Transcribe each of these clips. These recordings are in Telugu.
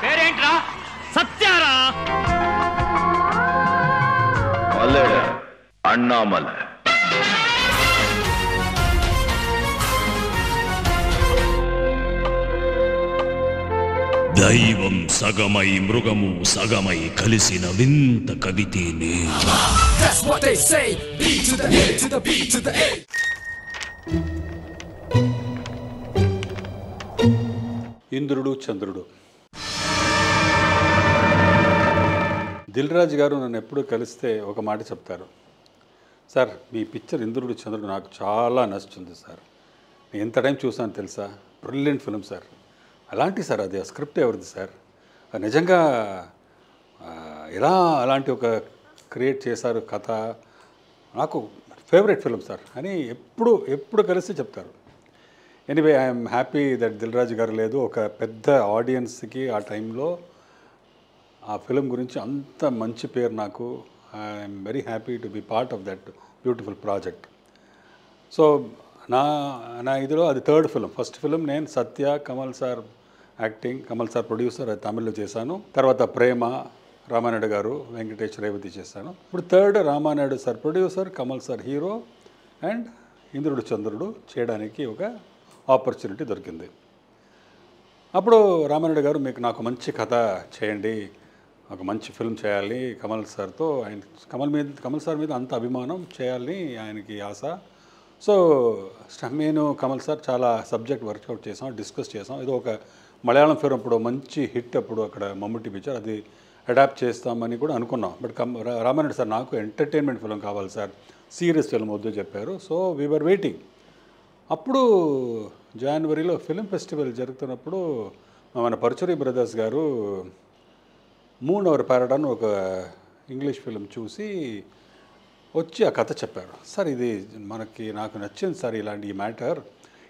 పేరేంట్రా? సత్యారా? అన్నామల. దైవం సగమై మృగము సగమై కలిసిన వింత కవితేనే. ఇంద్రుడు చంద్రుడు. దిల్ రాజు గారు నన్ను ఎప్పుడు కలిస్తే ఒక మాట చెప్తారు, సార్ మీ పిక్చర్ ఇంద్రుడు చంద్రుడు నాకు చాలా నచ్చుతుంది సార్, నేను ఎంత టైం చూసాను తెలుసా, బ్రిలియంట్ ఫిల్మ్ సార్. అలాంటి సార్ అది స్క్రిప్ట్ ఎవరిది సార్, నిజంగా ఎలా అలాంటి ఒక క్రియేట్ చేశారు కథ, నాకు ఫేవరెట్ ఫిల్మ్ సార్ అని ఎప్పుడు కలిసి చెప్తారు. Anyway I'm happy that Dil Raju గారు లేదు, ఒక పెద్ద ఆడియన్స్కి ఆ టైంలో ఆ ఫిలిం గురించి అంత మంచి పేరు నాకు. I'm very happy to be part of that beautiful project. So నా ఇదిలో అది థర్డ్ ఫిలిం. ఫస్ట్ ఫిలిం నేను Satya, Kamal sir acting, Kamal sir producer, అది తమిళ్లో చేశాను. తర్వాత ప్రేమ రామానాయుడు గారు, వెంకటేష్ రేవతి చేశాను. ఇప్పుడు third Ramanaidu sir producer, Kamal sir hero and ఇంద్రుడు చంద్రుడు చేయడానికి ఒక ఆపర్చునిటీ దొరికింది. అప్పుడు రామానాయుడు గారు నాకు మంచి కథ చేయండి, ఒక మంచి ఫిల్మ్ చేయాలి కమల్ సార్తో, కమల్ సార్ మీద అంత అభిమానం చేయాలని ఆయనకి ఆశ. సో నేను కమల్ సార్ చాలా సబ్జెక్ట్ వర్కౌట్ చేసాం, డిస్కస్ చేసాం. ఇది ఒక మలయాళం ఫిల్మ్ అప్పుడు మంచి హిట్, అప్పుడు అక్కడ మమ్ముట్టి పిక్చర్, అది అడాప్ట్ చేస్తామని కూడా అనుకున్నాం. బట్ రామానాయుడు సార్ నాకు ఎంటర్టైన్మెంట్ ఫిల్మ్ కావాలి సార్, సీరియస్ ఫిల్మ్ వద్దు చెప్పారు. So we are waiting. అప్పుడు జనవరిలో ఫిలిం ఫెస్టివల్ జరుగుతున్నప్పుడు మన Paruchuri brothers garu moon over Parador ఒక ఇంగ్లీష్ ఫిలిం చూసి వచ్చి ఆ కథ చెప్పారు. సార్ ఇది నాకు నచ్చింది సార్ ఇలాంటి ఈ మ్యాటర్,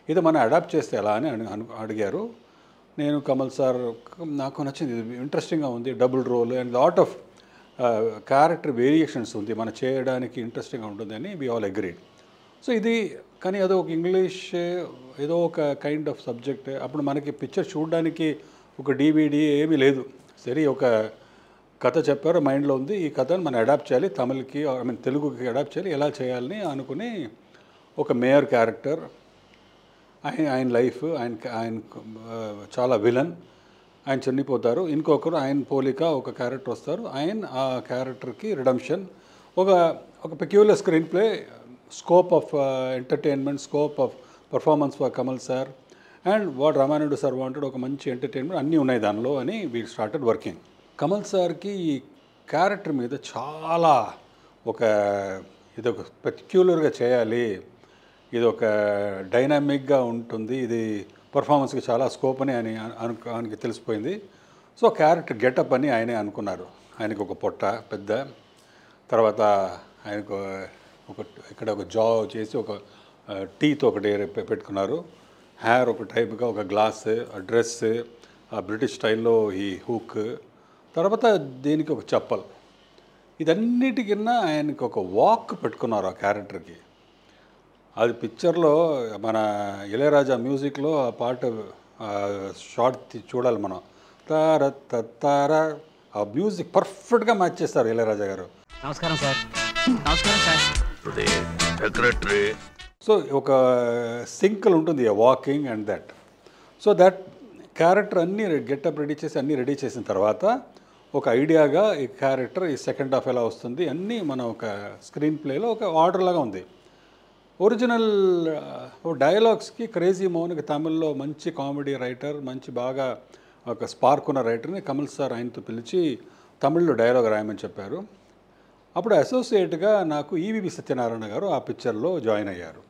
ఇది మనం అడాప్ట్ చేస్తే ఎలా అని అడిగారు. నేను కమల్ సార్ నాకు నచ్చింది, ఇది ఇంట్రెస్టింగ్గా ఉంది, double role and lot of character variations ఉంది, మనం చేయడానికి ఇంట్రెస్టింగ్గా ఉంటుందని వి ఆల్ అగ్రీడ్. సో ఇది కానీ అదో ఒక ఇంగ్లీష్ ఏదో ఒక కైండ్ ఆఫ్ సబ్జెక్ట్. అప్పుడు మనకి పిక్చర్ చూడడానికి ఒక DVD ఏమీ లేదు. సరే ఒక కథ చెప్పారు, మైండ్లో ఉంది, ఈ కథను మనం అడాప్ట్ చేయాలి తమిళ్కి, తెలుగుకి అడాప్ట్ చేయాలి, ఎలా చేయాలని అనుకుని ఒక మేయర్ క్యారెక్టర్, ఆయన లైఫ్, ఆయన చాలా విలన్, ఆయన చనిపోతారు, ఇంకొకరు ఆయన పోలిక ఒక క్యారెక్టర్ వస్తారు, ఆ క్యారెక్టర్కి రిడమ్షన్, ఒక peculiar screen play, scope of entertainment, scope of performance for Kamal sir and what Ramanaidu sir wanted, ఒక మంచి ఎంటర్టైన్మెంట్ అన్నీ ఉన్నాయి దానిలో అని వీ స్టార్టెడ్ వర్కింగ్. కమల్ సార్కి ఈ క్యారెక్టర్ మీద చాలా ఇదొక పెక్యులర్గా చేయాలి, ఇది ఒక డైనామిక్గా ఉంటుంది, ఇది పర్ఫార్మెన్స్కి చాలా స్కోప్ అని ఆయనకి తెలిసిపోయింది. సో క్యారెక్టర్ గెటప్ అని ఆయనే అనుకున్నారు. ఆయనకు ఒక పొట్ట పెద్ద, తర్వాత ఆయనకు ఇక్కడ ఒక జా చేసి ఒక టీత్ ఒకటి పెట్టుకున్నారు, హెయిర్ ఒక టైప్గా ఒక గ్లాస్, డ్రెస్ బ్రిటిష్ స్టైల్లో ఈ హూక్, తర్వాత దీనికి ఒక చెప్పల్, ఇదన్నిటికన్నా ఆయనకి ఒక వాక్ పెట్టుకున్నారు ఆ క్యారెక్టర్కి. అది పిక్చర్లో మన ఇళయరాజా మ్యూజిక్లో ఆ పాట షార్ట్ చూడాలి మనం, తార తార, ఆ మ్యూజిక్ పర్ఫెక్ట్గా మ్యాచ్ చేస్తారు ఇళయరాజా గారు. నమస్కారం సార్. నమస్కారం సార్. సెక్రటరీ. సో ఒక సింక్లు ఉంటుంది walking and that. So that character అన్నీ గెటప్ రెడీ చేసి అన్నీ రెడీ చేసిన తర్వాత ఒక ఐడియాగా ఈ క్యారెక్టర్ ఈ సెకండ్ హాఫ్ ఎలా వస్తుంది అన్నీ మనం ఒక స్క్రీన్ ప్లేలో ఒక ఆర్డర్ లాగా ఉంది. ఒరిజినల్ డైలాగ్స్కి క్రేజీ మోహన్కి తమిళ్లో మంచి కామెడీ రైటర్, మంచి బాగా ఒక స్పార్క్ ఉన్న రైటర్ని కమల్ సార్ ఆయనతో పిలిచి తమిళ్లో డైలాగ్ రాయమని చెప్పారు. అప్పుడు అసోసియేట్గా నాకు ఈవీవి సత్యనారాయణ గారు ఆ పిక్చర్లో జాయిన్ అయ్యారు.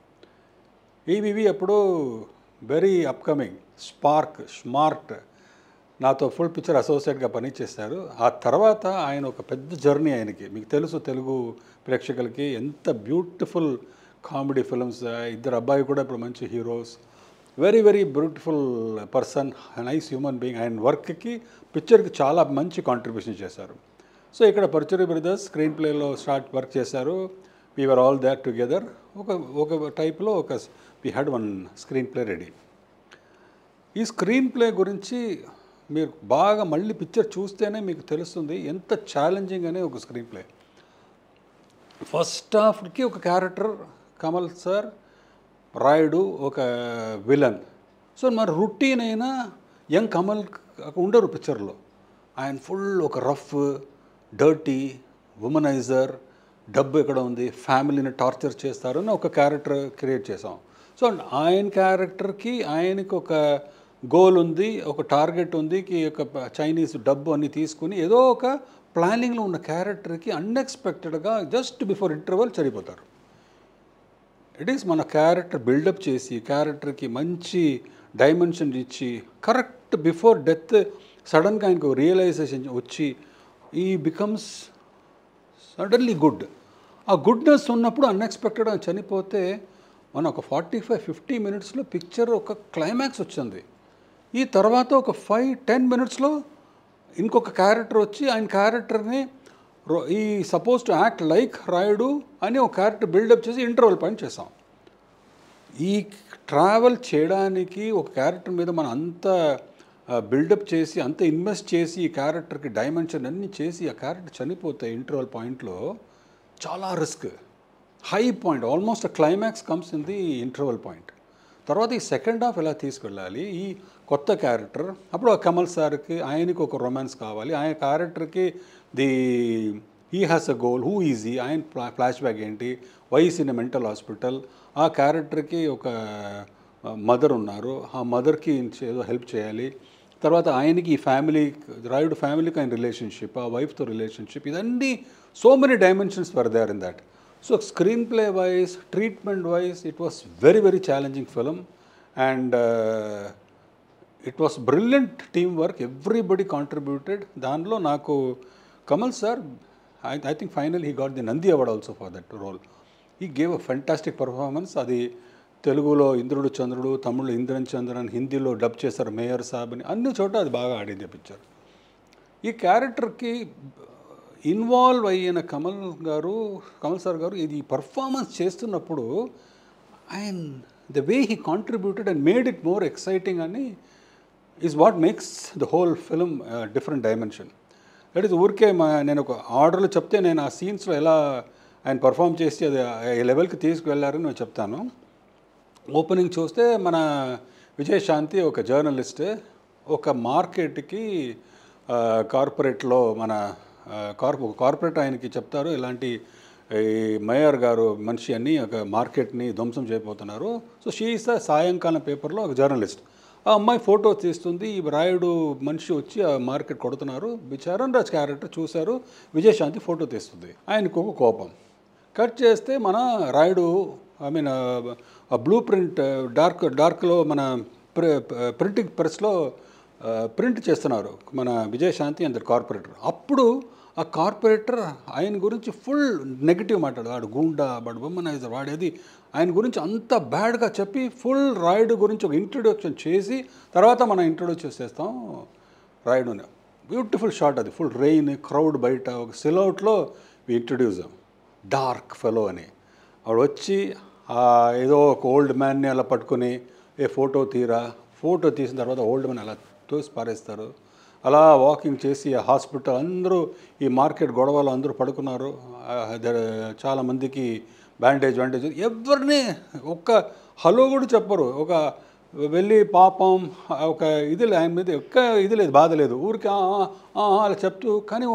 ఈవీవి అప్పుడు వెరీ అప్కమింగ్, స్మార్ట్, నాతో ఫుల్ పిక్చర్ అసోసియేట్గా పనిచేశారు. ఆ తర్వాత ఆయన ఒక పెద్ద జర్నీ ఆయనకి, మీకు తెలుసు తెలుగు ప్రేక్షకులకి ఎంత బ్యూటిఫుల్ కామెడీ ఫిల్మ్స్, ఇద్దరు అబ్బాయి కూడా ఇప్పుడు మంచి heroes, very beautiful person, nice human being. ఆయన వర్క్కి పిక్చర్కి చాలా మంచి కాంట్రిబ్యూషన్ చేశారు. సో ఇక్కడ పరుచూరి బ్రదర్స్ స్క్రీన్ ప్లేలో వర్క్ చేశారు. We were all there together. ఒక టైప్లో we had one screenplay ready. ఈ స్క్రీన్ ప్లే గురించి మీరు బాగా మళ్ళీ పిక్చర్ చూస్తేనే మీకు తెలుస్తుంది ఎంత ఛాలెంజింగ్ అనే ఒక స్క్రీన్ ప్లే. ఫస్ట్ హాఫ్కి ఒక క్యారెక్టర్ కమల్ సార్, రాయుడు ఒక విలన్. సో మరి రొటీన్ అయినా యంగ్ కమల్ ఉండరు పిక్చర్లో. ఆయన ఫుల్ ఒక రఫ్, డర్టీ, ఉమనైజర్, డబ్బు ఎక్కడ ఉంది, ఫ్యామిలీని టార్చర్ చేస్తారని ఒక క్యారెక్టర్ క్రియేట్ చేసాం. సో ఆయన క్యారెక్టర్కి ఆయనకి ఒక గోల్ ఉంది, ఒక టార్గెట్ ఉంది, ఒక చైనీస్ డబ్బు అన్ని తీసుకుని ఏదో ఒక ప్లానింగ్లో ఉన్న క్యారెక్టర్కి అన్ఎక్స్పెక్టెడ్గా జస్ట్ బిఫోర్ ఇంటర్వల్ చనిపోతారు. ఇట్ ఈస్ మన క్యారెక్టర్ బిల్డప్ చేసి క్యారెక్టర్కి మంచి డైమెన్షన్ ఇచ్చి కరెక్ట్ బిఫోర్ డెత్ సడన్గా ఆయనకు రియలైజేషన్ వచ్చి ఈ బికమ్స్ సడన్లీ గుడ్. ఆ గుడ్నెస్ ఉన్నప్పుడు అన్ఎక్స్పెక్టెడ్గా చనిపోతే మన ఒక 45-50 మినిట్స్లో పిక్చర్ ఒక క్లైమాక్స్ వచ్చింది. ఈ తర్వాత ఒక 5-10 మినిట్స్లో ఇంకొక క్యారెక్టర్ వచ్చి ఆయన క్యారెక్టర్ని ఈ suppose to act like Rayudu అని ఒక క్యారెక్టర్ బిల్డప్ చేసి ఇంటర్వల్ పాయింట్ చేసాం. ఈ ట్రావెల్ చేయడానికి ఒక క్యారెక్టర్ మీద మనం అంత బిల్డప్ చేసి అంత ఇన్వెస్ట్ చేసి ఈ క్యారెక్టర్కి డైమెన్షన్ అన్నీ చేసి ఆ క్యారెక్టర్ చనిపోతే ఇంటర్వల్ పాయింట్లో చాలా risk. High point almost climax comes in the interval point. తర్వాత ఈ సెకండ్ హాఫ్ ఎలా తీసుకెళ్ళాలి, ఈ కొత్త క్యారెక్టర్ అప్పుడు ఆ కమల్ సార్కి ఆయనకి ఒక రొమాన్స్ కావాలి, ఆయన క్యారెక్టర్కి he has a goal, who is he, ఆయన ఫ్లాష్ బ్యాక్ ఏంటి, why's in a mental hospital, ఆ క్యారెక్టర్కి ఒక మదర్ ఉన్నారు, ఆ మదర్కి ఏదో హెల్ప్ చేయాలి. తర్వాత ఆయనకి ఈ ఫ్యామిలీ, రాయుడు ఫ్యామిలీకి ఆయన రిలేషన్షిప్, ఆ వైఫ్తో రిలేషన్షిప్, ఇదన్నీ so many dimensions were there in that. So screenplay wise, treatment wise it was very very challenging film and it was brilliant team work, everybody contributed. దానిలో నాకు Kamal sir I think final he got the Nandi award also for that role. He gave a fantastic performance. అది తెలుగులో ఇంద్రుడు చంద్రుడు, తమిళ్లో ఇంద్రన్ చంద్రన్, హిందీలో డబ్ చేశారు మేయర్ సాబ్ అని, అన్ని చోట అది బాగా ఆడింది పిక్చర్. ఈ క్యారెక్టర్కి ఇన్వాల్వ్ అయిన కమల్ సార్ గారు ఇది పర్ఫార్మెన్స్ చేస్తున్నప్పుడు ఆయన the way he contributed and made it more exciting అని is what makes the whole film different dimension. That is ఊరికే నేను ఒక ఆర్డర్లో చెప్తే నేను ఆ సీన్స్లో ఎలా ఆయన పర్ఫామ్ చేసి అది ఏ లెవెల్కి తీసుకువెళ్ళారని నేను చెప్తాను. ఓపెనింగ్ చూస్తే మన విజయశాంతి ఒక జర్నలిస్ట్, ఒక మార్కెట్కి కార్పొరేట్లో మన కార్పొరేట్ ఆయనకి చెప్తారు ఇలాంటి ఈ మేయర్ గారు మనిషి అని ఒక మార్కెట్ని ధ్వంసం చేయబోతున్నారు. సో షీ ఈస్ ద సాయంకాలం పేపర్లో ఒక జర్నలిస్ట్. ఆ అమ్మాయి ఫోటో తీస్తుంది, ఈ రాయుడు మనిషి వచ్చి ఆ మార్కెట్ కొడుతున్నారు. చరణ్ రాజ్ క్యారెక్టర్ చూశారు, విజయశాంతి ఫోటో తీస్తుంది. ఆయనకు ఒక కోపం. కట్ చేస్తే మన రాయుడు ఆ బ్లూ ప్రింట్ డార్క్లో మన ప్రింటింగ్ ప్రెస్లో ప్రింట్ చేస్తున్నారు మన విజయశాంతి అండ్ కార్పొరేటర్. అప్పుడు ఆ కార్పొరేటర్ ఆయన గురించి ఫుల్ నెగిటివ్ మాట్లాడు, వాడు గూండా, వాడు ఉమనైజర్, వాడేది ఆయన గురించి అంత బ్యాడ్గా చెప్పి ఫుల్ రాయుడు గురించి ఒక ఇంట్రొడక్షన్ చేసి తర్వాత మనం ఇంట్రొడ్యూస్ చేస్తాం రాయుడుని. బ్యూటిఫుల్ షాట్ అది, ఫుల్ రెయిన్, క్రౌడ్ బయట, ఒక సిలౌట్లో ఇంట్రొడ్యూస్ డార్క్ ఫెలో అని. వాడు వచ్చి ఏదో ఒక ఓల్డ్ మ్యాన్ని అలా పట్టుకుని ఫోటో తీసిన తర్వాత ఓల్డ్ మ్యాన్ అలా తోసి పారేస్తారు. అలా వాకింగ్ చేసి ఆ హాస్పిటల్ అందరూ ఈ మార్కెట్ గొడవలు అందరూ పడుకున్నారు. చాలామందికి బ్యాండేజ్ ఎవరిని ఒక్క హలో కూడా చెప్పరు. ఒక వెళ్ళి పాపం ఒక ఇది ఆయన మీద ఒక్క ఇది లేదు, బాధ లేదు, ఊరికి అలా చెప్తూ. కానీ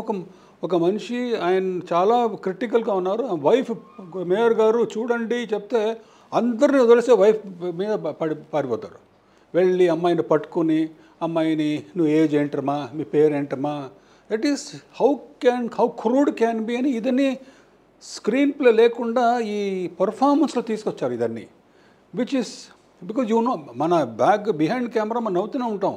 ఒక మనిషి ఆయన చాలా క్రిటికల్గా ఉన్నారు. వైఫ్ మేయర్ గారు చూడండి చెప్తే అందరినీ వదిలేసే వైఫ్ మీద పారిపోతారు. వెళ్ళి అమ్మాయిని పట్టుకుని, అమ్మాయిని నువ్వు ఏజ్ ఏంటమ్మా, మీ పేరు ఏంటమ్మా, that is how crude can be అని ఇదని స్క్రీన్ ప్లే లేకుండా ఈ పర్ఫార్మెన్స్లో తీసుకొచ్చారు ఇదన్నీ. Which is because you know మన బిహైండ్ కెమెరా మనం నవ్వుతూనే ఉంటాం,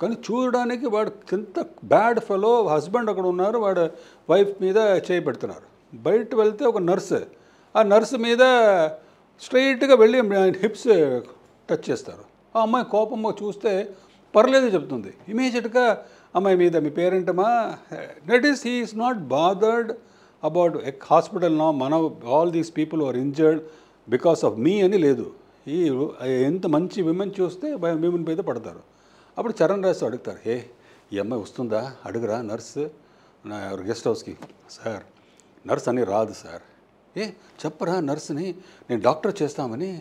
కానీ చూడడానికి వాడు ఎంత బ్యాడ్ ఫెలో, హస్బెండ్ అక్కడ ఉన్నారు, వాడు వైఫ్ మీద చేయి పెడుతున్నారు. బయట వెళ్తే ఒక నర్సు, ఆ నర్సు మీద స్ట్రైట్గా వెళ్ళి హిప్స్ టచ్ చేస్తారు. ఆ అమ్మాయి కోపంగా చూస్తే పర్లేదు చెప్తుంది. ఇమీడియట్గా అమ్మాయి మీద మీ పేరెంటమా, that is he is not bothered about hospital నా మన all these people are injured because of me అని లేదు. ఈ ఎంత మంచి విమెన్ చూస్తే విమెన్ మీద పడతారు. అప్పుడు చరణ్ రాజు అడుగుతారు, ఈ అమ్మాయి వస్తుందా అడుగురా నర్సు నా గెస్ట్ హౌస్కి. సార్ నర్స్ అని రాదు సార్. చెప్పరా నర్స్ని, నేను డాక్టర్ చేస్తామని.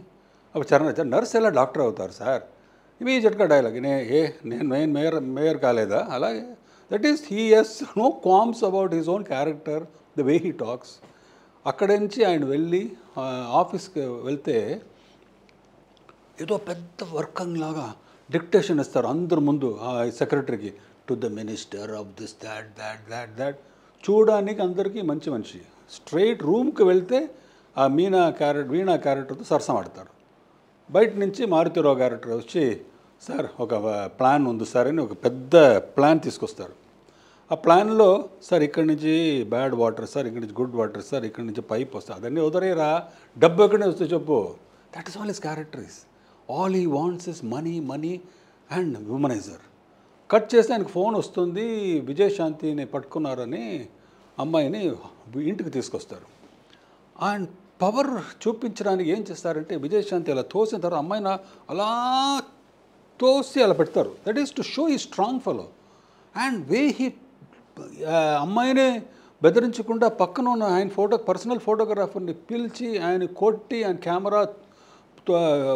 అప్పుడు చరణ్ రాజు, నర్స్ ఎలా డాక్టర్ అవుతారు సార్? ఇమీడియట్గా డైలాగ్, నేను మేయర్ కాలేదా? అలాగే that is he has no qualms about his own character, the way he talks. అక్కడి నుంచి ఆయన వెళ్ళి ఆఫీస్కి వెళ్తే ఏదో పెద్ద వర్కింగ్ లాగా డిక్టేషన్ ఇస్తారు అందరు ముందు ఆ సెక్రటరీకి, to the minister of this that. చూడడానికి అందరికీ మంచి మనిషి. స్ట్రైట్ రూమ్కి వెళ్తే ఆ వీణా క్యారెక్టర్తో సరసమాడతారు. బయట నుంచి మారుతిరావు క్యారెక్టర్ వచ్చి, సార్ ఒక ప్లాన్ ఉంది సార్ అని ఒక పెద్ద ప్లాన్ తీసుకొస్తారు. ఆ ప్లాన్లో, సార్ ఇక్కడి నుంచి బ్యాడ్ వాటర్ సార్, ఇక్కడి నుంచి గుడ్ వాటర్ సార్, ఇక్కడి నుంచి పైప్ వస్తుంది, అదన్నీ వదరేరా, డబ్బు ఎక్కడి నుంచి వస్తే చెప్పు. That is all his characteristics. All he wants is money and humanizer. Cut చేస్తే ఆయనకు ఫోన్ వస్తుంది, విజయశాంతిని పట్టుకున్నారని అమ్మాయిని ఇంటికి తీసుకొస్తారు. అండ్ పవర్ చూపించడానికి ఏం చేస్తారంటే, విజయశాంతి అలా తోసిన తర్వాత అమ్మాయిని అలా తోసి అలా పెడతారు. దట్ ఈస్ టు షో ఈ strong fellow. And way he అమ్మాయినే బెదిరించకుండా పక్కన ఉన్న ఆయన పర్సనల్ ఫోటోగ్రాఫర్ని పిలిచి ఆయన కొట్టి ఆయన కెమెరా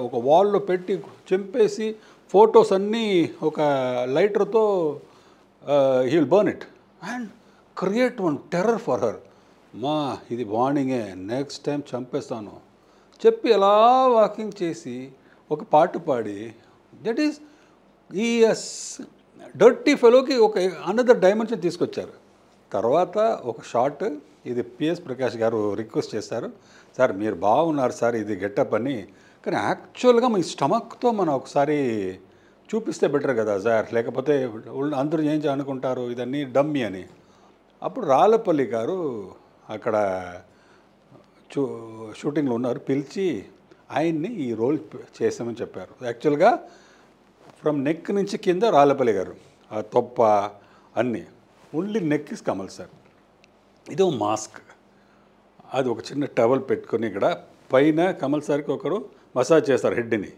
ఒక వాల్లో పెట్టి చెంపేసి ఫొటోస్ అన్నీ ఒక లైటర్తో he will burn it and create one terror for her. ఇది వార్నింగే, నెక్స్ట్ టైం చంపేస్తాను చెప్పి ఎలా వాకింగ్ చేసి ఒక పాట పాడి, దట్ ఈస్ ఈ డర్టీ ఫెలోకి ఒక అనదర్ డైమెన్షన్ తీసుకొచ్చారు. తర్వాత ఒక షాట్, ఇది పిఎస్ ప్రకాష్ గారు రిక్వెస్ట్ చేశారు, సార్ మీరు బాగున్నారు సార్ ఇది గెటప్ అని, కానీ యాక్చువల్గా మీ స్టమక్తో మనం ఒకసారి చూపిస్తే బెటర్ కదా సార్, లేకపోతే అందరూ ఏం అనుకుంటారు ఇదన్నీ డమ్మీ అని. అప్పుడు రాళ్ళపల్లి గారు అక్కడ షూటింగ్లో ఉన్నారు, పిలిచి ఆయన్ని ఈ రోల్ చేసామని చెప్పారు. యాక్చువల్గా ఫ్రమ్ నెక్ నుంచి కింద రాళ్ళపల్లి గారు, ఆ తొప్ప అన్నీ, only neck is Kamal sir. ఇది మాస్క్, అది ఒక చిన్న టవల్ పెట్టుకొని ఇక్కడ పైన కమల్ సార్కి ఒకరు మసాజ్ చేస్తారు హెడ్ని.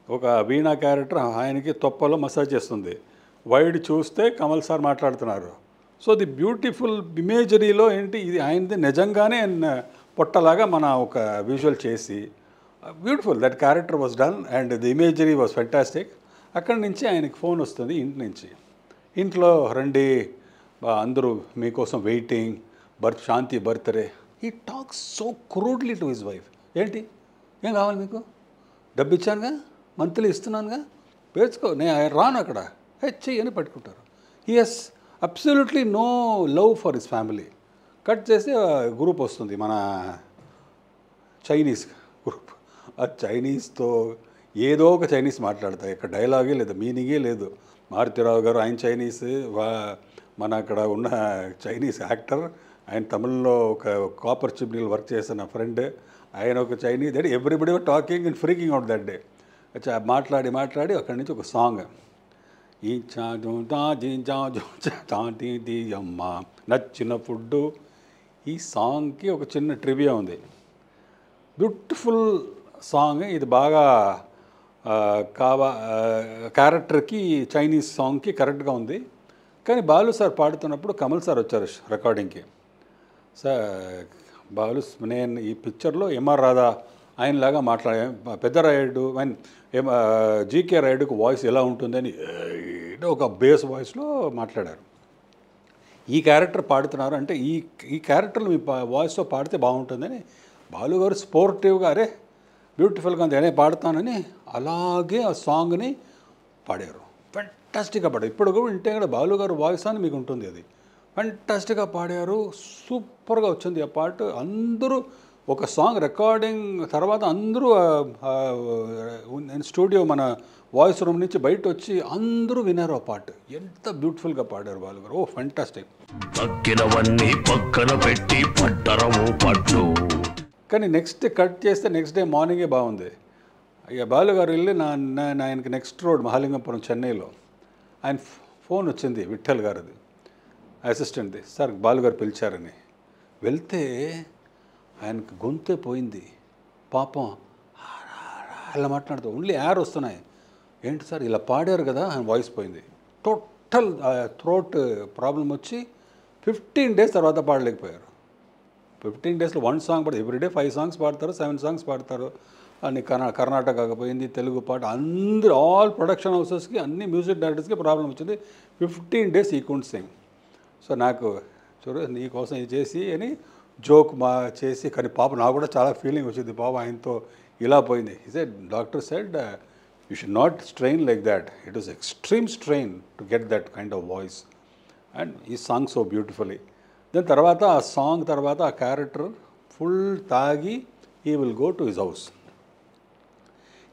ఒక వీణా క్యారెక్టర్ ఆయనకి తొప్పలో మసాజ్ చేస్తుంది. వైడ్ చూస్తే కమల్ సార్ మాట్లాడుతున్నారు. సో ది బ్యూటిఫుల్ ఇమేజరీలో ఏంటి, ఇది ఆయనది నిజంగానే పొట్టలాగా మన ఒక విజువల్ చేసి beautiful that character was done and the imagery was fantastic. అక్కడి నుంచి ఆయనకి ఫోన్ వస్తుంది ఇంటి నుంచి, ఇంట్లో రండి అందరూ మీకోసం waiting, Shanti birthday. He talks so crudely to his wife. ఏంటి ఏం కావాలి మీకు, డబ్బు ఇచ్చానుగా, మంత్లీ ఇస్తున్నానుగా, పేర్చుకో, నేను రాను అక్కడ చెయ్యి అని పట్టుకుంటారు. He has absolutely no love for his family. Cut చేసి గ్రూప్ వస్తుంది, మన చైనీస్ గ్రూప్. ఆ చైనీస్తో ఏదో ఒక చైనీస్ మాట్లాడతాయి, ఇక్కడ డైలాగే లేదు, మీనింగే లేదు. మారుతిరావు గారు ఆయన చైనీస్, మన అక్కడ ఉన్న చైనీస్ యాక్టర్, ఆయన తమిళ్లో ఒక కాపర్ చిమ్నీలో వర్క్ చేసిన ఫ్రెండ్, ఆయన ఒక Chinese. That everybody talking and freaking out that day. మాట్లాడి అక్కడి నుంచి ఒక సాంగ్, ఈ అమ్మ నచ్చిన ఫుడ్డు. ఈ సాంగ్కి ఒక చిన్న ట్రివియా ఉంది, బ్యూటిఫుల్ సాంగ్. ఇది బాగా క్యారెక్టర్కి చైనీస్ సాంగ్కి కరెక్ట్గా ఉంది. కానీ బాలు సార్ పాడుతున్నప్పుడు కమల్ సార్ వచ్చారు రికార్డింగ్కి. సార్ బాలు, నేను ఈ పిక్చర్లో ఎంఆర్ రాధా ఆయనలాగా మాట్లాడే, పెద్దరాయుడు అండ్ జీకే రాయుడుకు వాయిస్ ఎలా ఉంటుందని ఒక బేస్ వాయిస్లో మాట్లాడారు. ఈ క్యారెక్టర్ పాడుతున్నారు అంటే ఈ క్యారెక్టర్లు మీ వాయిస్తో పాడితే బాగుంటుందని బాలు గారు స్పోర్టివ్గా, అరే బ్యూటిఫుల్గా ఉంది అనే పాడుతానని అలాగే ఆ సాంగ్ని పాడారు. ఫెంటాస్టిక్గా పాడారు. ఇప్పుడు కూడా వింటే కూడా బాలు గారు వాయిస్ అని మీకు ఉంటుంది, అది ఫెంటాస్టిక్గా పాడారు. సూపర్గా వచ్చింది ఆ పాట. అందరూ ఒక సాంగ్ రికార్డింగ్ తర్వాత అందరూ స్టూడియో మన వాయిస్ రూమ్ నుంచి బయట వచ్చి అందరూ వినారు ఆ పాట. ఎంత బ్యూటిఫుల్గా పాడారు బాలు గారు. Oh fantastic. తక్కినవన్నీ పక్కన పెట్టి పట్టరవు పట్టు. కానీ నెక్స్ట్ కట్ చేస్తే నెక్స్ట్ డే మార్నింగే బాగుంది. ఇక బాలు గారు వెళ్ళి ఆయనకి నెక్స్ట్ రోడ్ మహాలింగపురం చెన్నైలో ఆయన ఫోన్ వచ్చింది, విఠల్ గారిది అసిస్టెంట్ది, సార్ బాలు గారు పిలిచారని. వెళ్తే ఆయనకు గొంతే పోయింది పాపం, అలా మాట్లాడుతూ ఓన్లీ యార్ వస్తున్నాయి. ఏంటి సార్ ఇలా పాడారు కదా ఆయన వాయిస్ పోయింది. టోటల్ థ్రోట్ ప్రాబ్లం వచ్చి 15 days తర్వాత పాడలేకపోయారు. 15 daysలో 1 song పాడు, ఎవ్రీడే 5 songs పాడతారు, 7 songs పాడతారు. అన్ని కర్ణాటకకు పోయింది, తెలుగు పాట, అందరూ ఆల్ ప్రొడక్షన్ హౌసెస్కి అన్ని మ్యూజిక్ డైరెక్టర్స్కి ప్రాబ్లం వచ్చింది. 15 days ఈ కుంట్ సింగ్. సో నాకు చూడు నీకోసం ఇది చేసి అని జోక్ చేసి, కానీ పాప నాకు కూడా చాలా ఫీలింగ్ వచ్చింది, పాప ఆయనతో ఇలా పోయింది. ఈ said doctor said you should not strain like that, it is extreme strain to get that kind of voice. And ఈ సాంగ్ సో బ్యూటిఫుల్లీ. దాని తర్వాత ఆ సాంగ్ తర్వాత ఆ క్యారెక్టర్ ఫుల్ తాగి he will go to his house.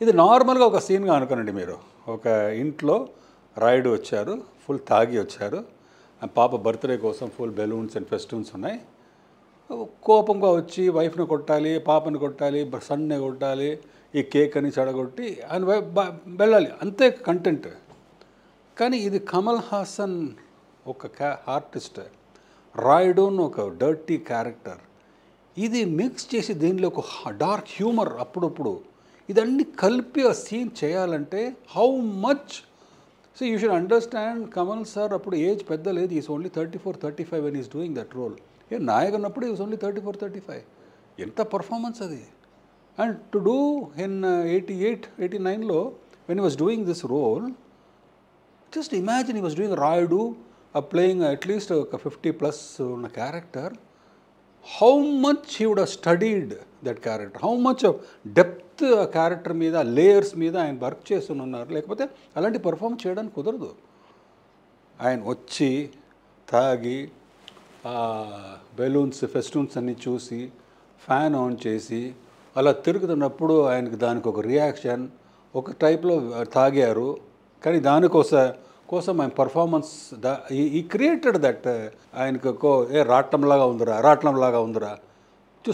ఇది నార్మల్గా ఒక సీన్గా అనుకోనండి మీరు. ఒక ఇంట్లో రాయుడు వచ్చారు, ఫుల్ తాగి వచ్చారు, పాప బర్త్డే కోసం ఫుల్ బెలూన్స్ అండ్ ఫెస్టివల్స్ ఉన్నాయి. కోపంగా వచ్చి వైఫ్ని కొట్టాలి, పాపని కొట్టాలి, సన్ని కొట్టాలి, ఈ కేక్ అని చెడగొట్టి ఆయన వెళ్ళాలి, అంతే కంటెంట్. కానీ ఇది కమల్ హాసన్ ఒక ఆర్టిస్ట్, రాయుడును ఒక డర్టీ క్యారెక్టర్, ఇది మిక్స్ చేసి దీనిలో ఒక డార్క్ హ్యూమర్ అప్పుడప్పుడు ఇదన్నీ కలిపి ఆ సీన్ చేయాలంటే how much. So you should understand Kamal sir అప్పుడు ఏజ్ పెద్ద లేదు, is only 34-35 when is doing that role. Nayak అన్నప్పుడు ఈజ్ ఓన్లీ 34-35. ఎంత పర్ఫార్మెన్స్ అది. అండ్ టు డూ ఇన్ 88-89లో when he was doing this role, just imagine he was doing Rayudu playing at least ఒక 50+ ఉన్న character. How much he would have studied that character, how much of depth ఆ క్యారెక్టర్ మీద, లేయర్స్ మీద ఆయన వర్క్ చేస్తున్నారు. లేకపోతే అలాంటి పర్ఫామ్ చేయడానికి కుదరదు. ఆయన వచ్చి తాగి బెలూన్స్ ఫెస్టివల్స్ అన్నీ చూసి ఫ్యాన్ ఆన్ చేసి అలా తిరుగుతున్నప్పుడు ఆయనకి దానికి ఒక రియాక్షన్, ఒక టైప్లో తాగారు. కానీ దానికోసం ఆయన పర్ఫార్మెన్స్ ఈ క్రియేటెడ్ దట్. ఆయనకు రాట్లంలాగా ఉందిరా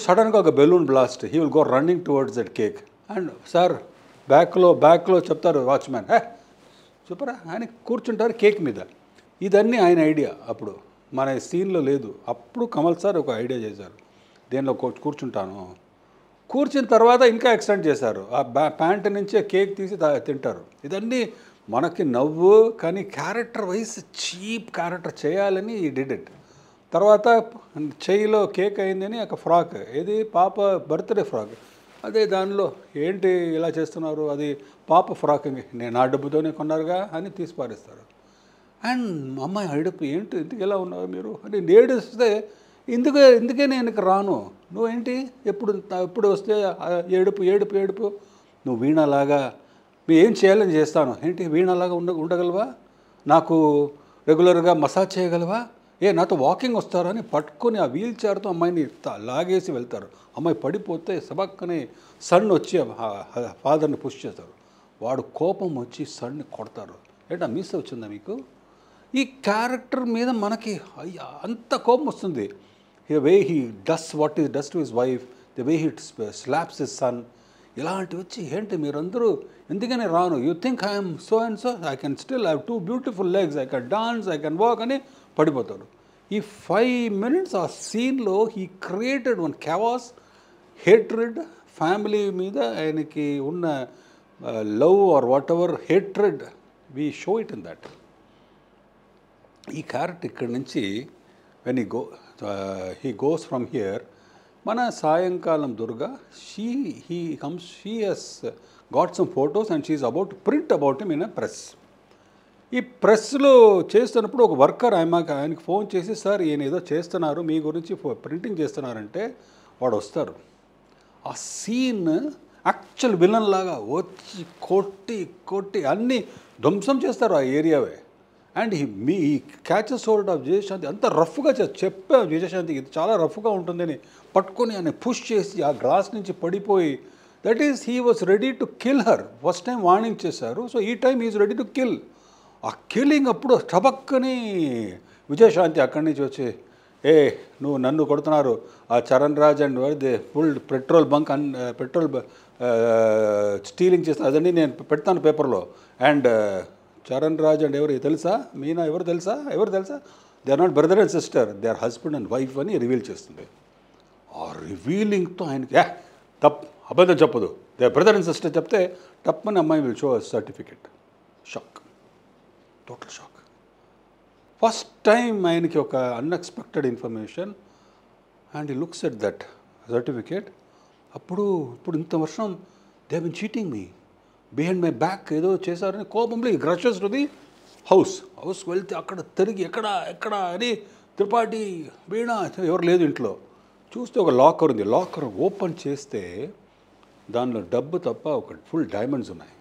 సడన్గా ఒక balloon blast, he will go running towards that cake. And sir బ్యాక్లో చెప్తారు వాచ్మ్యాన్, చూపరా ఆయన కూర్చుంటారు కేక్ మీద. ఇదన్నీ ఆయన ఐడియా, అప్పుడు మన సీన్లో లేదు. అప్పుడు కమల్ సార్ ఒక ఐడియా చేశారు, దేనిలో కూర్చుంటాను. కూర్చున్న తర్వాత ఇంకా ఎక్స్టెండ్ చేశారు, ఆ ప్యాంట్ నుంచే కేక్ తీసి తింటారు. ఇదన్నీ మనకి నవ్వు, కానీ క్యారెక్టర్ వైజ్ చీప్ క్యారెక్టర్ చేయాలని ఈ డిడ్ ఇట్. తర్వాత చెయ్యిలో కేక్ అయిందని ఒక ఫ్రాక్, ఏది పాప బర్త్డే ఫ్రాక్, అదే దానిలో ఏంటి ఇలా చేస్తున్నారు, అది పాప ఫ్రాక్, నేను ఆ డబ్బుతోనే కొన్నారుగా అని తీసి పారేస్తారు. అండ్ అమ్మాయి అడుపు, ఏంటి ఇంటికి ఎలా ఉన్నారు మీరు అని ఏడిస్తే, ఇందుకే నేను ఇక రాను, నువ్వేంటి ఎప్పుడు వస్తే ఏడుపు, నువ్వు వీణలాగా ఏం చేయాలని చేస్తాను, ఏంటి వీణలాగా ఉండగలవా, నాకు రెగ్యులర్గా మసాజ్ చేయగలవా, నాతో వాకింగ్ వస్తారా అని పట్టుకొని ఆ వీల్ చైర్తో అమ్మాయిని లాగేసి వెళ్తారు. అమ్మాయి పడిపోతే సబక్కని సన్ వచ్చి ఫాదర్ని పుష్ చేస్తారు. వాడు కోపం వచ్చి సన్ని కొడతారు. ఏంటా మిస్ వచ్చిందా మీకు? ఈ క్యారెక్టర్ మీద మనకి అంత కోపం వస్తుంది. The way he does to his wife, the way he slaps his son, ఇలాంటివి వచ్చి ఏంటి మీరందరూ ఎందుకని రాను, you think I'm so and so, I can still have 2 beautiful legs, I can dance, I can walk అని పడిపోతాడు. ఈ 5 minutes ఆ సీన్లో he created one canvas, hatred, family మీద ఆయనకి ఉన్న love or whatever hatred, we show it in that. ఈ క్యారెక్టర్ ఇక్కడి నుంచి when he goes from here, మన సాయంకాలం Durga, she has got some photos and she is about to print about him in a press. ఈ ప్రెస్లో చేస్తున్నప్పుడు ఒక వర్కర్ ఆయనకి ఫోన్ చేసి, సార్ ఈయన ఏదో చేస్తున్నారు మీ గురించి ప్రింటింగ్ చేస్తున్నారంటే వాడు వస్తారు. ఆ సీన్ యాక్చువల్ విలన్ లాగా వచ్చి కొట్టి అన్నీ ధ్వంసం చేస్తారు ఆ ఏరియావే. And me catches hold of Vijayashanti, అంత రఫ్గా చెప్పాం విజయశాంతికి ఇది చాలా రఫ్గా ఉంటుందని, పట్టుకొని ఆయన పుష్ చేసి ఆ గ్లాస్ నుంచి పడిపోయి, that is he was ready to kill her. First time warning చేశారు, సో ఈ time is ready to kill. ఆ కిల్లింగ్ అప్పుడు టబక్కని విజయశాంతి అక్కడి నుంచి వచ్చి, నువ్వు నన్ను కొడుతున్నారు, ఆ Charan Raj and full petrol bunk petrol stealing చేస్తా, అదండి నేను పెడతాను పేపర్లో. అండ్ చరణ్ రాజ్ అండ్ ఎవరు తెలుసా, మీనా ఎవరు తెలుసా, they are not brother and sister, they are husband and wife అని రివీల్ చేస్తుంది. ఆ రివీలింగ్తో ఆయనకి అబద్ధం చెప్పదు, they are brother and sister చెప్తే తప్పని అమ్మాయి will show certificate. Shock, total shock. First time ఆయనకి ఒక unexpected information and he looks at that certificate. ఇప్పుడు ఇంత వర్షం they been cheating me behind my back ఏదో చేశారని కోపంలో ఈ గ్రషెస్ టు ది హౌస్కి వెళ్తే అక్కడ తిరిగి ఎక్కడ అని త్రిపాఠి వీణ ఎవరు లేదు ఇంట్లో. చూస్తే ఒక లాకర్ ఉంది. లాకర్ ఓపెన్ చేస్తే దానిలో డబ్బు తప్ప ఒక ఫుల్ డైమండ్స్ ఉన్నాయి.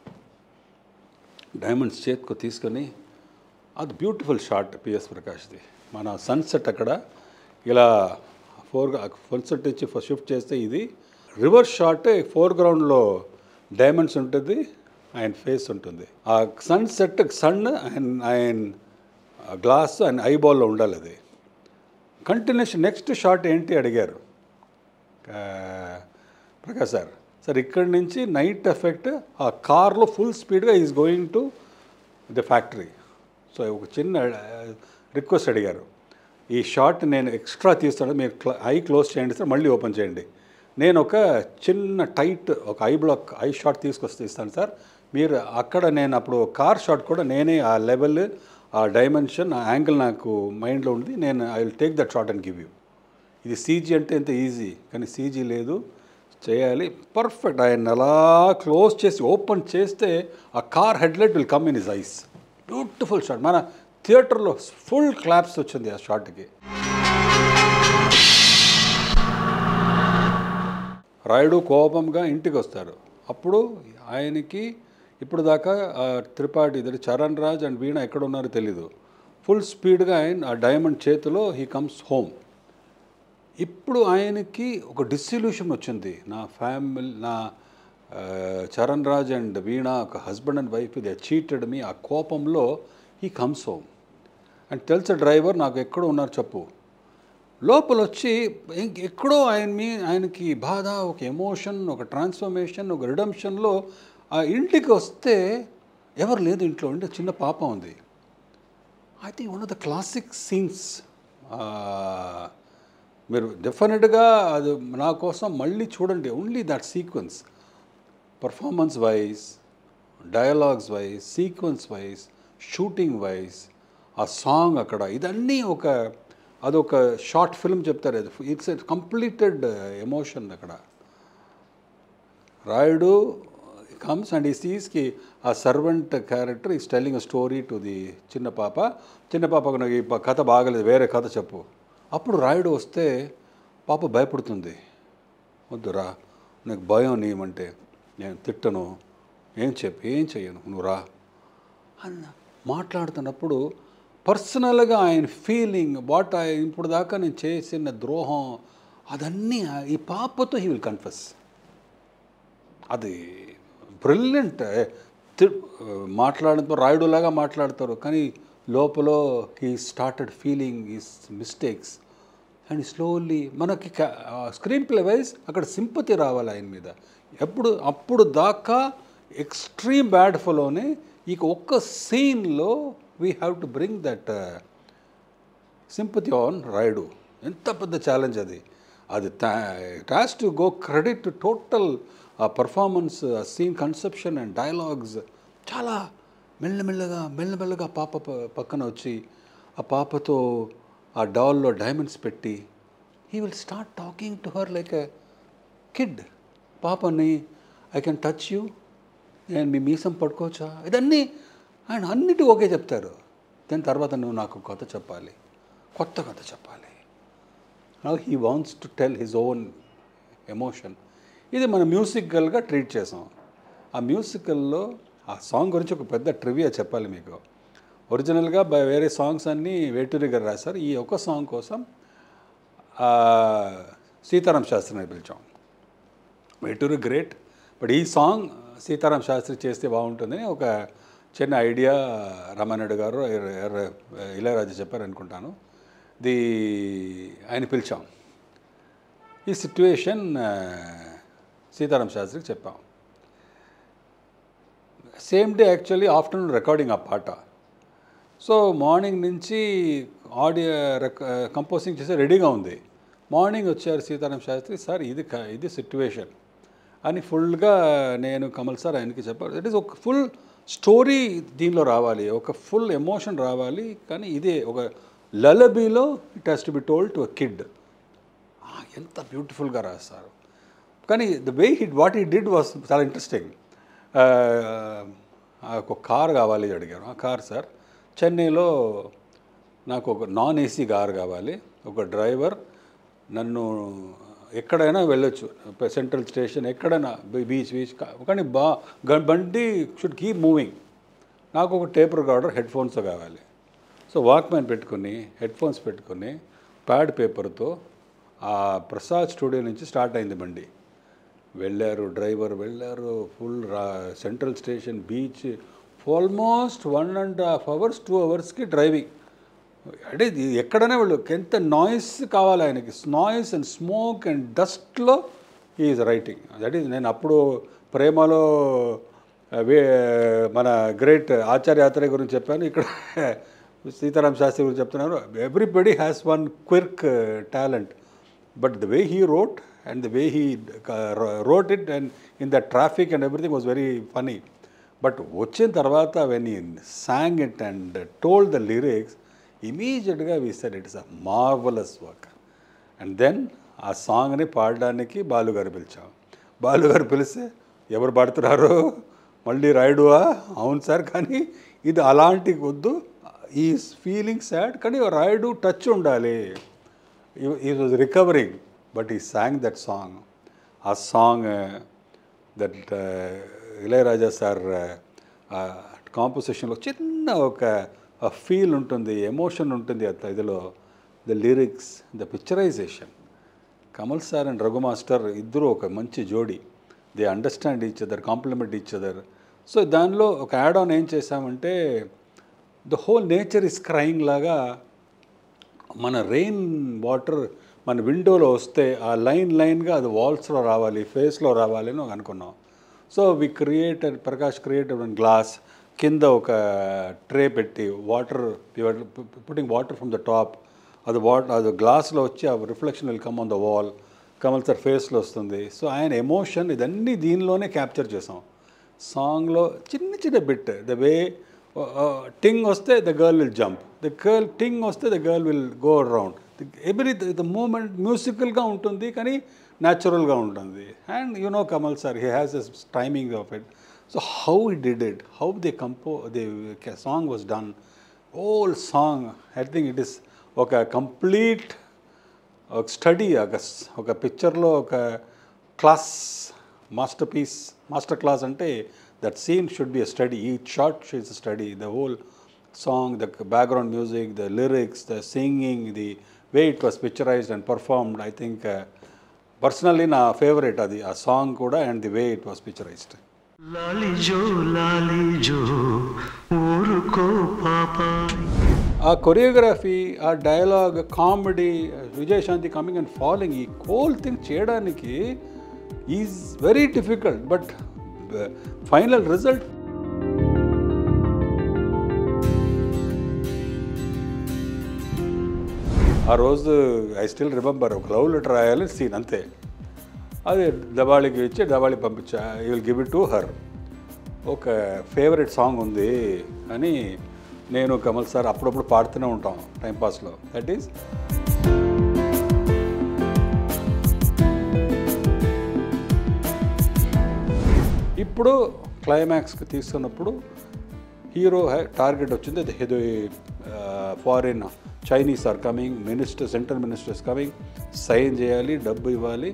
డైమండ్స్ చేతికి తీసుకొని అది బ్యూటిఫుల్ షాట్ పిఎస్ ప్రకాష్ది. మన సన్సెట్ అక్కడ ఇలా సన్సెట్ ఇచ్చి షిఫ్ట్ చేస్తే ఇది రివర్స్ షాట్. ఫోర్గ్రౌండ్లో డైమండ్స్ ఉంటుంది, ఆయన ఫేస్ ఉంటుంది. ఆ సన్సెట్ సన్ ఆయన గ్లాస్ ఆయన ఐబాల్లో ఉండాలి. అది కంటిన్యూషన్. నెక్స్ట్ షాట్ ఏంటి అడిగారు ప్రకాష్ సార్ ఇక్కడి నుంచి నైట్ ఎఫెక్ట్ ఆ కార్లో ఫుల్ స్పీడ్గా is going to the factory. So ఒక చిన్న రిక్వెస్ట్ అడిగారు, ఈ షాట్ నేను ఎక్స్ట్రా తీస్తాను, మీరు ఐ క్లోజ్ చేయండి సార్, మళ్ళీ ఓపెన్ చేయండి. నేను ఒక చిన్న టైట్ ఒక ఐ షాట్ తీసుకొస్తే ఇస్తాను సార్, మీరు అక్కడ నేను అప్పుడు కార్ షాట్ కూడా నేనే ఆ లెవెల్ ఆ డైమెన్షన్ ఆ యాంగిల్ నాకు మైండ్లో ఉంది, నేను I will take that shot and give you. ఇది సీజీ అంటే ఎంత ఈజీ, కానీ సీజీ లేదు, చేయాలి పర్ఫెక్ట్. ఆయన అలా క్లోజ్ చేసి ఓపెన్ చేస్తే ఆ car headlight will come in his eyes. Beautiful shot. మన థియేటర్లో ఫుల్ క్లాప్స్ వచ్చింది ఆ షాట్కి. రాయుడు కోపంగా ఇంటికి వస్తారు. అప్పుడు ఆయనకి ఇప్పుడు దాకా త్రిపాఠి ఇద్దరు చరణ్ రాజ్ అండ్ వీణ ఎక్కడ ఉన్నారో తెలీదు. ఫుల్ స్పీడ్గా ఆయన ఆ డైమండ్ చేతిలో హీ కమ్స్ హోమ్. ఇప్పుడు ఆయనకి ఒక డిస్సల్యూషన్ వచ్చింది. నా ఫ్యామిలీ, నా చరణ్ రాజ్ అండ్ వీణ ఒక husband and wife, they cheated me. ఆ కోపంలో he comes home and tells a driver నాకు ఎక్కడో ఉన్నారు చెప్పు. లోపల వచ్చి ఎక్కడో ఆయనకి బాధ, ఒక ఎమోషన్, ఒక ట్రాన్స్ఫర్మేషన్, ఒక రిడమ్షన్లో ఆ ఇంటికి వస్తే ఎవరు లేదు ఇంట్లో, అంటే చిన్న పాప ఉంది. I think one of the classic scenes. మీరు డెఫినెట్గా అది నా కోసం మళ్ళీ చూడండి. Only that sequence, performance wise, dialogues wise, sequence wise, shooting wise, ఆ సాంగ్ అక్కడ, ఇదన్నీ అదొక షార్ట్ ఫిల్మ్ చెప్తారు. అది ఇట్స్ ఎ కంప్లీటెడ్ ఎమోషన్. అక్కడ రాయుడు కమ్స్ అండ్ ఈ సీస్కి ఆ servant character is telling a story to the చిన్న పాపకు నాకు ఈ కథ బాగలేదు, వేరే కథ చెప్పు. అప్పుడు రాయుడు వస్తే పాప భయపడుతుంది. వద్దురా, నాకు భయం నీమంటే, నేను తిట్టను, ఏం చెయ్యను, నువ్వు రా అన్న మాట్లాడుతున్నప్పుడు పర్సనల్గా ఆయన ఫీలింగ్ ఇప్పుడు దాకా నేను చేసిన ద్రోహం అదన్నీ ఈ పాపతో హీ విల్ కన్ఫెస్. అది బ్రిలియంట్. మాట్లాడడంతో రాయుడులాగా మాట్లాడతారు, కానీ లోపల he started feeling his mistakes and slowly మనకి స్క్రీన్ ప్లే వైజ్ అక్కడ సింపతి రావాలి ఆయన మీద. అప్పుడు దాకా ఎక్స్ట్రీమ్ బ్యాడ్ ఫోలోనే ఇక ఒక్క సీన్లో we have to bring that sympathy on Rayudu. ఎంత పెద్ద ఛాలెంజ్ అది. It has to go credit to total ఆ పర్ఫార్మెన్స్, ఆ సీన్ కన్సెప్షన్ అండ్ డైలాగ్స్. చాలా మెల్లమెల్లగా పాప పక్కన వచ్చి ఆ పాపతో ఆ డాల్లో డైమండ్స్ పెట్టి he will start talking to her like a kid. పాపని ఐ కెన్ టచ్ యూ, నేను మీ మీసం పట్టుకోవచ్చా, ఇదన్నీ ఆయన అన్నిటి ఓకే చెప్తారు. దాని తర్వాత నువ్వు నాకు కొత్త కథ చెప్పాలి. Now he wants to tell his own emotion. ఇది మనం మ్యూజికల్గా ట్రీట్ చేసాం. ఆ మ్యూజికల్లో ఆ సాంగ్ గురించి ఒక పెద్ద ట్రివియా చెప్పాలి మీకు. ఒరిజినల్గా వేరే సాంగ్స్ అన్నీ వేటూరి గారు రాశారు. ఈ ఒక సాంగ్ కోసం సీతారాం శాస్త్రిని పిలిచాం. వేటూరి గ్రేట్, బట్ ఈ సాంగ్ సీతారాం శాస్త్రి చేస్తే బాగుంటుందని ఒక చిన్న ఐడియా రామానాయుడు గారు ఇళయరాజా చెప్పారు అనుకుంటాను. ఆయన పిలిచాం. ఈ సిట్యుయేషన్ సీతారాం శాస్త్రికి చెప్పాం. Same day actually afternoon recording ఆ పాట. సో మార్నింగ్ నుంచి ఆడియో కంపోజింగ్ చేసి రెడీగా ఉంది. మార్నింగ్ వచ్చారు సీతారాం శాస్త్రి, సార్ ఇది సిట్యువేషన్ అని ఫుల్గా నేను కమల్ సార్ ఆయనకి చెప్పారు. ఇట్ ఈస్ ఒక ఫుల్ స్టోరీ దీనిలో రావాలి, ఒక ఫుల్ ఎమోషన్ రావాలి. కానీ ఇదే ఒక లలబీలో it has to be told to a kid. ఎంత బ్యూటిఫుల్గా రాస్తారు. కానీ the way what he did was చాలా ఇంట్రెస్టింగ్. ఒక కార్ కావాలి అడిగారు. ఆ కార్ సార్, చెన్నైలో నాకు ఒక నాన్ ఏసీ కార్ కావాలి, ఒక డ్రైవర్, నన్ను ఎక్కడైనా వెళ్ళొచ్చు, సెంట్రల్ స్టేషన్ ఎక్కడైనా, బీచ్ కానీ బండి షుడ్ కీప్ మూవింగ్. నాకు ఒక టేప్ రికార్డర్ హెడ్ ఫోన్స్ కావాలి. సో వాక్మ్యాన్ పెట్టుకుని హెడ్ ఫోన్స్ పెట్టుకుని ప్యాడ్ పేపర్తో ఆ ప్రసాద్ స్టూడియో నుంచి స్టార్ట్ అయింది బండి. డ్రైవర్ వెళ్ళారు, full central station, beach, almost 1.5 hours 2 hours driving. అంటే ఎక్కడైనా వెళ్ళు, ఎంత నాయిస్ కావాలి ఆయనకి, నాయిస్ అండ్ స్మోక్ అండ్ డస్ట్లో ఈజ్ రైటింగ్. దట్ ఈజ్ నేను అప్పుడు ప్రేమలో మన గ్రేట్ ఆచార్య గురించి చెప్పాను, ఇక్కడ సీతారాం శాస్త్రి గురించి చెప్తున్నారు. Everybody has one quirk talent, but the way he wrote and the way he wrote it and in the traffic and everything was very funny. But వచ్చిన తర్వాత when he sang it and told the lyrics, immediately we said it is a marvelous work. And then ఆ సాంగ్ని పాడడానికి బాలుగారు పిలిచాం. బాలుగారు పిలిస్తే ఎవరు పాడుతున్నారు, మళ్ళీ రాయుడువా? అవును సార్, కానీ ఇది అలాంటి వద్దు, ఈ ఫీలింగ్ సాడ్, కానీ రాయుడు టచ్ ఉండాలి. ఈ was recovering. But he sang that song. A song that Ilayaraja sir composition lo chinna oka feel untundi, emotion untundi idilo. The lyrics, the picturization. Kamal sir and Raghu master iddaru oka manchi jodi. They understand each other, complement each other. So danlo oka add on em chesamante, the whole nature is crying laga mana rain water మన విండోలో వస్తే ఆ లైన్గా అది వాల్స్లో రావాలి, ఫేస్లో రావాలి అని అనుకున్నాం. So Prakash created one glass, కింద ఒక ట్రే పెట్టి water, putting water from the top, అది గ్లాస్లో వచ్చి ఆ reflection will come on the wall, Kamal sir ఫేస్లో వస్తుంది. సో ఆయన ఎమోషన్ ఇదన్నీ దీనిలోనే క్యాప్చర్ చేసాం. సాంగ్లో చిన్న బిట్, ద వే టింగ్ వస్తే ద గర్ల్ విల్ జంప్, టింగ్ వస్తే the girl will go around, the moment మ్యూజికల్గా ఉంటుంది కానీ న్యాచురల్గా ఉంటుంది. And you know Kamal sir, he has this timing of it. So how he did it, how the song was done, whole song, I think it is ఒక కంప్లీట్ ఒక స్టడీ, ఒక పిక్చర్లో ఒక క్లాస్, మాస్టర్ క్లాస్ అంటే that scene should be a study. Each shot is a study. The whole song, the background music, the lyrics, the singing, the way it was picturized and performed, I think personally na favorite adi a song kuda and the way it was picturized. Lalijo uruko papa. A choreography, a dialogue, a comedy, Vijay Shanti coming and falling, ee whole thing cheyadaniki is very difficult, but final result ఆ రోజు ఐ స్టిల్ రిమెంబర్, ఒక లవ్ లెటర్ రాయాలి సీన్ అంతే, అది దబాళికి ఇచ్చి దబాళి పంపించా, you will give it to her. ఒక ఫేవరెట్ సాంగ్ ఉంది అని నేను కమల్ సార్ అప్పుడప్పుడు పాడుతూనే ఉంటాం టైంపాస్లో. దట్ ఈస్ ఇప్పుడు క్లైమాక్స్కి తీసుకున్నప్పుడు హీరో టార్గెట్ వచ్చింది, అది foreign Chinese are coming, central ministers coming, sign చేయాలి, డబ్బు ఇవ్వాలి.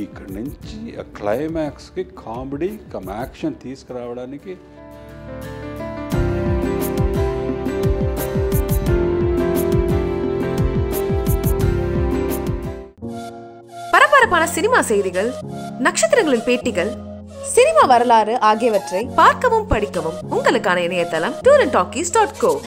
ఇక్కడి నుంచి ఆ క్లైమాక్స్కి కామెడీ కమ్ యాక్షన్ తీసుకురావడానికి பரபரப்பான சினிமா செய்திகள், நட்சத்திரங்களின் பேட்டிகள், சினிமா வரலாறு ஆகியவற்றை பார்க்கவும் படிக்கவும் உங்களுக்கான இணையதளம் tourantalkies.co.